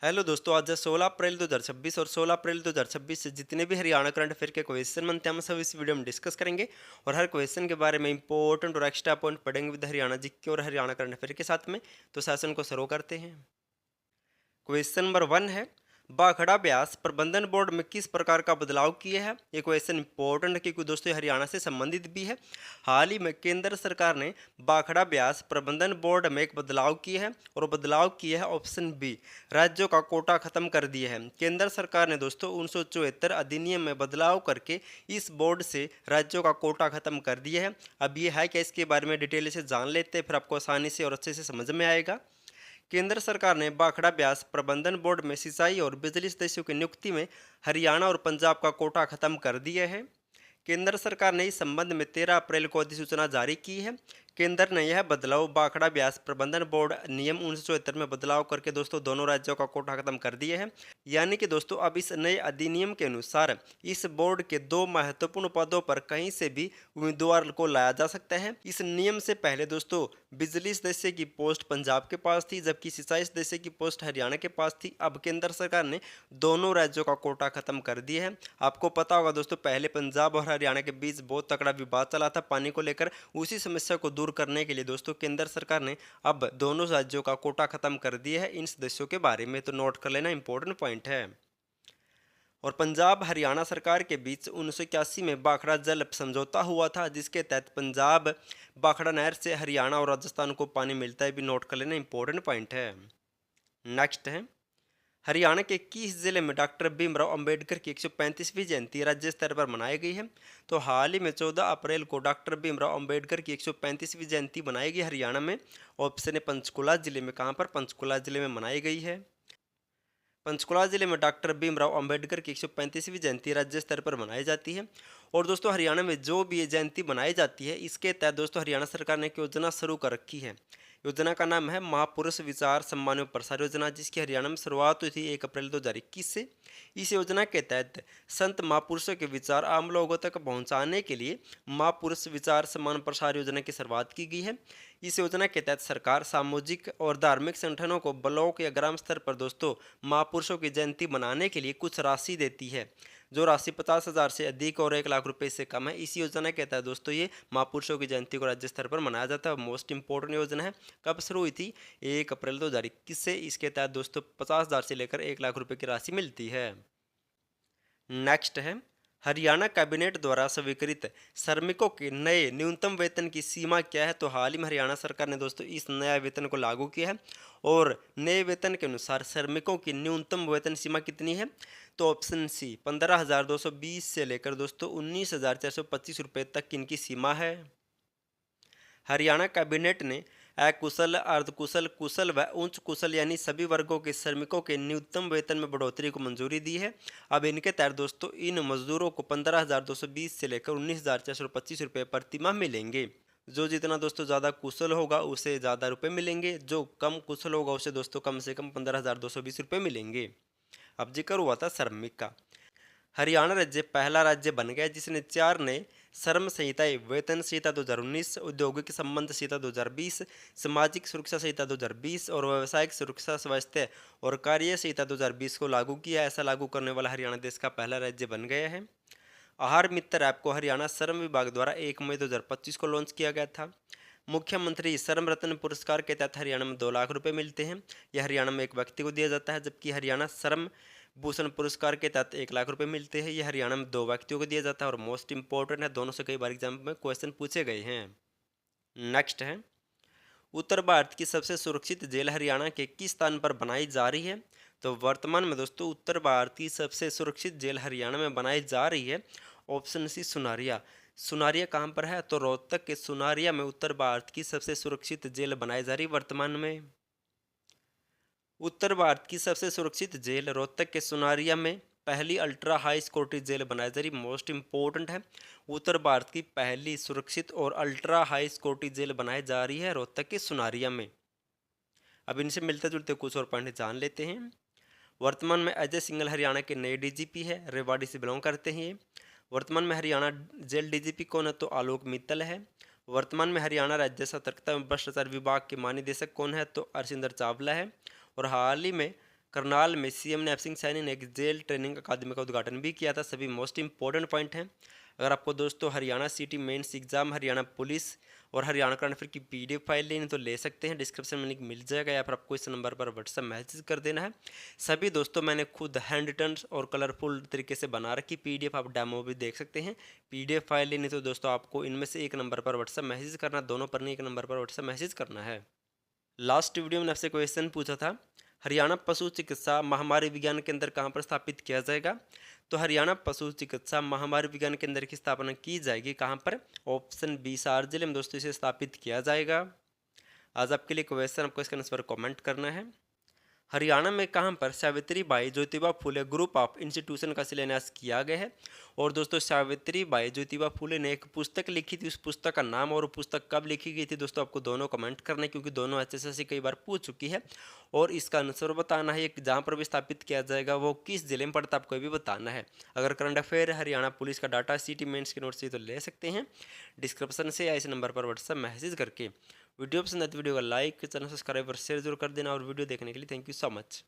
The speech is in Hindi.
हेलो दोस्तों, आज 16 अप्रैल 2026 और 16 अप्रैल 2026 से जितने भी हरियाणा करंट अफेयर के क्वेश्चन बनते हैं हम सब इस वीडियो में डिस्कस करेंगे। और हर क्वेश्चन के बारे में इंपॉर्टेंट और एक्स्ट्रा पॉइंट पढ़ेंगे विद हरियाणा जीके और हरियाणा करंट अफेयर के साथ में। तो सेशन को शुरू करते हैं। क्वेश्चन नंबर 1 है, बाखड़ा ब्यास प्रबंधन बोर्ड में किस प्रकार का बदलाव किया है। ये क्वेश्चन इंपॉर्टेंट है क्योंकि दोस्तों हरियाणा से संबंधित भी है। हाल ही में केंद्र सरकार ने बाखड़ा ब्यास प्रबंधन बोर्ड में एक बदलाव किया है और बदलाव किया है ऑप्शन बी, राज्यों का कोटा खत्म कर दिया है। केंद्र सरकार ने दोस्तों 1974 अधिनियम में बदलाव करके इस बोर्ड से राज्यों का कोटा खत्म कर दिया है। अब ये है क्या, इसके बारे में डिटेल से जान लेते हैं, फिर आपको आसानी से और अच्छे से समझ में आएगा। केंद्र सरकार ने बाखड़ा ब्यास प्रबंधन बोर्ड में सिंचाई और बिजली सदस्यों की नियुक्ति में हरियाणा और पंजाब का कोटा खत्म कर दिया है। केंद्र सरकार ने इस संबंध में 13 अप्रैल को अधिसूचना जारी की है। केंद्र ने यह बदलाव बाखड़ा ब्यास प्रबंधन बोर्ड नियम 1974 में बदलाव करके दोस्तों दोनों राज्यों का कोटा खत्म कर दिया है। यानी कि दोस्तों अब इस नए अधिनियम के अनुसार इस बोर्ड के दो महत्वपूर्ण पदों पर कहीं से भी उम्मीदवार को लाया जा सकता है। इस नियम से पहले दोस्तों बिजली सदस्य की पोस्ट पंजाब के पास थी, जबकि सिंचाई सदस्य की पोस्ट हरियाणा के पास थी। अब केंद्र सरकार ने दोनों राज्यों का कोटा खत्म कर दिया है। आपको पता होगा दोस्तों, पहले पंजाब और हरियाणा के बीच बहुत तगड़ा विवाद चला था पानी को लेकर। उसी समस्या को दूर करने के लिए दोस्तों केंद्र सरकार ने अब दोनों राज्यों का कोटा खत्म कर दिया है इन सदस्यों के बारे में। तो नोट कर लेना, इंपॉर्टेंट पॉइंट है। और पंजाब हरियाणा सरकार के बीच 1981 में बाखड़ा जल समझौता हुआ था, जिसके तहत पंजाब बाखड़ा नहर से हरियाणा और राजस्थान को पानी मिलता है, भी नोट कर लेना, इंपॉर्टेंट पॉइंट है। नेक्स्ट है, हरियाणा के किस जिले में डॉक्टर भीमराव अंबेडकर की 135वीं जयंती राज्य स्तर पर मनाई गई है। तो हाल ही में 14 अप्रैल को डॉक्टर भीमराव अंबेडकर की 135वीं जयंती मनाई गई हरियाणा में। ऑप्शन है पंचकुला जिले में। कहाँ पर? पंचकुला जिले में मनाई गई है। पंचकुला जिले में डॉक्टर भीमराव अंबेडकर की 135वीं जयंती राज्य स्तर पर मनाई जाती है। और दोस्तों हरियाणा में जो भी ये जयंती मनाई जाती है, इसके तहत दोस्तों हरियाणा सरकार ने एक योजना शुरू कर रखी है। योजना का नाम है महापुरुष विचार सम्मान एवं प्रसार योजना, जिसकी हरियाणा में शुरुआत हुई थी 1 अप्रैल 2021 से। इस योजना के तहत संत महापुरुषों के विचार आम लोगों तक पहुंचाने के लिए महापुरुष विचार सम्मान प्रसार योजना की शुरुआत की गई है। इस योजना के तहत सरकार सामाजिक और धार्मिक संगठनों को ब्लॉक या ग्राम स्तर पर दोस्तों महापुरुषों की जयंती मनाने के लिए कुछ राशि देती है, जो राशि 50,000 से अधिक और 1 लाख रुपए से कम है। इस योजना के तहत दोस्तों ये महापुरुषों की जयंती को राज्य स्तर पर मनाया जाता है। मोस्ट इंपॉर्टेंट योजना है। कब शुरू हुई थी? 1 अप्रैल 2021 से। इसके तहत दोस्तों 50,000 से लेकर 1 लाख रुपए की राशि मिलती है। नेक्स्ट है, हरियाणा कैबिनेट द्वारा स्वीकृत श्रमिकों के नए न्यूनतम वेतन की सीमा क्या है। तो हाल ही में हरियाणा सरकार ने दोस्तों इस नया वेतन को लागू किया है। और नए वेतन के अनुसार श्रमिकों की न्यूनतम वेतन सीमा कितनी है? तो ऑप्शन सी 15,220 से लेकर दोस्तों 19,425 रुपये तक इनकी सीमा है। हरियाणा कैबिनेट ने अकुशल, अर्धकुशल, कुशल व उच्च कुशल यानी सभी वर्गों के श्रमिकों के न्यूनतम वेतन में बढ़ोतरी को मंजूरी दी है। अब इनके तहत दोस्तों इन मजदूरों को 15,220 से लेकर 19,425 रुपये प्रतिमाह मिलेंगे। जो जितना दोस्तों ज़्यादा कुशल होगा उसे ज़्यादा रुपये मिलेंगे, जो कम कुशल होगा उसे दोस्तों कम से कम 15,220 रुपये मिलेंगे। अब जिक्र हुआ था श्रमिक का। हरियाणा राज्य पहला राज्य बन गया जिसने 4 नए श्रम संहिताएं, वेतन संहिता 2019, औद्योगिक संबंध संहिता 2020, सामाजिक सुरक्षा संहिता 2020 और व्यावसायिक सुरक्षा स्वास्थ्य और कार्य संहिता 2020 को लागू किया। ऐसा लागू करने वाला हरियाणा देश का पहला राज्य बन गया है। आहार मित्र ऐप को हरियाणा श्रम विभाग द्वारा 1 मई 2025 को लॉन्च किया गया था। मुख्यमंत्री श्रम रत्न पुरस्कार के तहत हरियाणा में 2 लाख रुपए मिलते हैं। यह हरियाणा में एक व्यक्ति को दिया जाता है, जबकि हरियाणा श्रम भूषण पुरस्कार के तहत 1 लाख रुपए मिलते हैं। यह हरियाणा में 2 व्यक्तियों को दिया जाता है और मोस्ट इंपॉर्टेंट है, दोनों से कई बार एग्जाम में क्वेश्चन पूछे गए हैं। नेक्स्ट है, उत्तर भारत की सबसे सुरक्षित जेल हरियाणा के किस स्थान पर बनाई जा रही है। तो वर्तमान में दोस्तों उत्तर भारत की सबसे सुरक्षित जेल हरियाणा में बनाई जा रही है। Option C Sunaria. सुनारिया कहाँ पर है? तो रोहतक के सुनारिया में उत्तर भारत की सबसे सुरक्षित जेल बनाई जा रही है वर्तमान में। उत्तर भारत की सबसे सुरक्षित जेल रोहतक के सुनारिया में पहली अल्ट्रा हाई सिक्योरिटी जेल बनाई जा रही। मोस्ट इंपॉर्टेंट है, उत्तर भारत की पहली सुरक्षित और अल्ट्रा हाई सिक्योरिटी जेल बनाई जा रही है रोहतक के सुनारिया में। अब इनसे मिलते जुलते कुछ और पॉइंट जान लेते हैं। वर्तमान में अजय सिंघल हरियाणा के नए डीजीपी है, रेवाड़ी से बिलोंग करते हैं ये। वर्तमान में हरियाणा जेल डीजीपी कौन है? तो आलोक मित्तल है। वर्तमान में हरियाणा राज्य सतर्कता एवं भ्रष्टाचार विभाग के महानिदेशक कौन है? तो अरविंदर चावला है। और हाल ही में करनाल में सीएम नैप सिंह सैनी ने एक जेल ट्रेनिंग अकादमी का उद्घाटन भी किया था। सभी मोस्ट इंपॉर्टेंट पॉइंट हैं। अगर आपको दोस्तों Haryana city mains exam, Haryana police और हरियाणा करंट अफेयर की पीडीएफ फाइल लेनी तो ले सकते हैं, डिस्क्रिप्शन में लिंक मिल जाएगा, या फिर आपको इस नंबर पर व्हाट्सएप मैसेज कर देना है। सभी दोस्तों मैंने खुद हैंड रिटन और कलरफुल तरीके से बना रखी पीडीएफ, आप डेमो भी देख सकते हैं। पीडीएफ फाइल लेनी तो दोस्तों आपको इनमें से एक नंबर पर व्हाट्सएप मैसेज करना, दोनों पर नहीं एक नंबर पर व्हाट्सएप मैसेज करना है। लास्ट वीडियो में आपसे क्वेश्चन पूछा था, हरियाणा पशु चिकित्सा महामारी विज्ञान केंद्र कहाँ पर स्थापित किया जाएगा। तो हरियाणा पशु चिकित्सा महामारी विज्ञान केंद्र की स्थापना की जाएगी कहाँ पर? ऑप्शन बी हिसार जिले में दोस्तों इसे स्थापित किया जाएगा। आज आपके लिए क्वेश्चन, आपको इसके आंसर पर कमेंट करना है। हरियाणा में कहाँ पर Savitri by Jyotiba Phule group of institution का शिलान्यास किया गया है। और दोस्तों सावित्री बाई ज्योतिबा फुले ने एक पुस्तक लिखी थी, उस पुस्तक का नाम और पुस्तक कब लिखी गई थी दोस्तों आपको दोनों कमेंट करना है, क्योंकि दोनों एचएसएससी कई बार पूछ चुकी है। और इसका आंसर बताना है, जहाँ पर भी स्थापित किया जाएगा वो किस जिले में पड़ता है आपको भी बताना है। अगर करंट अफेयर हरियाणा पुलिस का डाटा सिटी मेंस के नोट्स चाहिए तो ले सकते हैं डिस्क्रिप्शन से, या इस नंबर पर व्हाट्सएप मैसेज करके। वीडियो पसंद आए तो वीडियो को लाइक, चैनल सब्सक्राइब और शेयर जरूर कर देना। और वीडियो देखने के लिए थैंक यू सो मच।